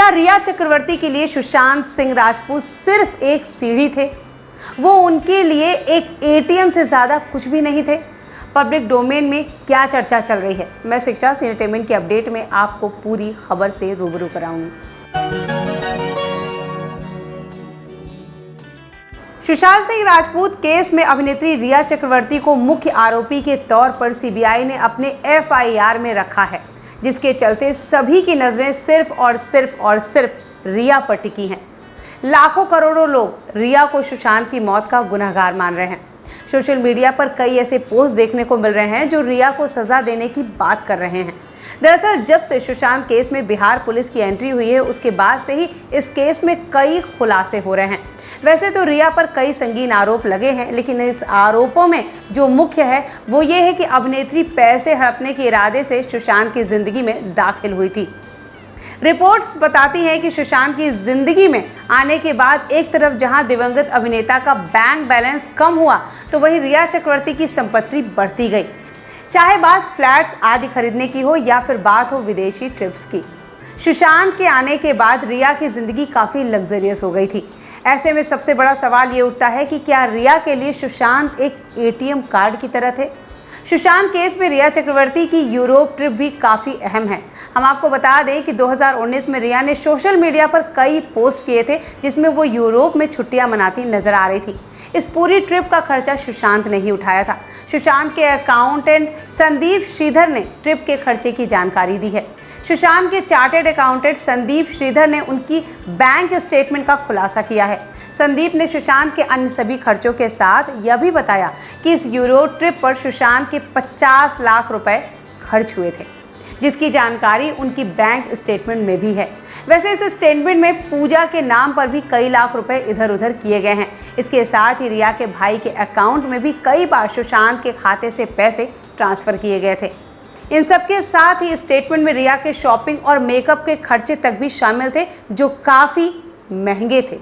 क्या रिया चक्रवर्ती के लिए सुशांत सिंह राजपूत सिर्फ एक सीढ़ी थे? वो उनके लिए एक एटीएम से ज़्यादा कुछ भी नहीं थे? पब्लिक डोमेन में क्या चर्चा चल रही है, मैं शिक्षा एंटरटेनमेंट की अपडेट में आपको पूरी खबर से रूबरू कराऊंगी। सुशांत सिंह राजपूत केस में अभिनेत्री रिया चक्रवर्ती को मुख्य आरोपी के तौर पर सीबीआई ने अपने एफआईआर में रखा है, जिसके चलते सभी की नजरें सिर्फ और सिर्फ रिया पर टिकी हैं। लाखों करोड़ों लोग रिया को सुशांत की मौत का गुनहगार मान रहे हैं। सोशल मीडिया पर कई ऐसे पोस्ट देखने को मिल रहे हैं जो रिया को सजा देने की बात कर रहे हैं। दरअसल जब से सुशांत केस में बिहार पुलिस की एंट्री हुई है, उसके बाद से ही इस केस में कई खुलासे हो रहे हैं। वैसे तो रिया पर कई संगीन आरोप लगे हैं, लेकिन इस आरोपों में जो मुख्य है वो ये है कि अभिनेत्री पैसे हड़पने के इरादे से सुशांत की जिंदगी में दाखिल हुई थी। रिपोर्ट्स बताती हैं कि सुशांत की जिंदगी में आने के बाद एक तरफ जहां दिवंगत अभिनेता का बैंक बैलेंस कम हुआ, तो वहीं रिया चक्रवर्ती की संपत्ति बढ़ती गई, चाहे बात फ्लैट्स आदि खरीदने की हो या फिर बात हो विदेशी ट्रिप्स की। सुशांत के आने के बाद रिया की जिंदगी काफ़ी लग्जरियस हो गई थी। ऐसे में सबसे बड़ा सवाल ये उठता है कि क्या रिया के लिए सुशांत एक एटीएम कार्ड की तरह थे? सुशांत केस में रिया चक्रवर्ती की यूरोप ट्रिप भी काफ़ी अहम है। हम आपको बता दें कि 2019 में रिया ने सोशल मीडिया पर कई पोस्ट किए थे, जिसमें वो यूरोप में छुट्टियां मनाती नजर आ रही थी। इस पूरी ट्रिप का खर्चा सुशांत ने ही उठाया था। सुशांत के अकाउंटेंट संदीप श्रीधर ने ट्रिप के खर्चे की जानकारी दी है। सुशांत के चार्टेड अकाउंटेंट संदीप श्रीधर ने उनकी बैंक स्टेटमेंट का खुलासा किया है। संदीप ने सुशांत के अन्य सभी खर्चों के साथ यह भी बताया कि इस यूरो ट्रिप पर सुशांत के 50 लाख रुपए खर्च हुए थे, जिसकी जानकारी उनकी बैंक स्टेटमेंट में भी है। वैसे इस स्टेटमेंट में पूजा के नाम पर भी कई लाख रुपए इधर उधर किए गए हैं। इसके साथ ही रिया के भाई के अकाउंट में भी कई बार सुशांत के खाते से पैसे ट्रांसफ़र किए गए थे। इन सब के साथ ही स्टेटमेंट में रिया के शॉपिंग और मेकअप के खर्चे तक भी शामिल थे, जो काफ़ी महंगे थे।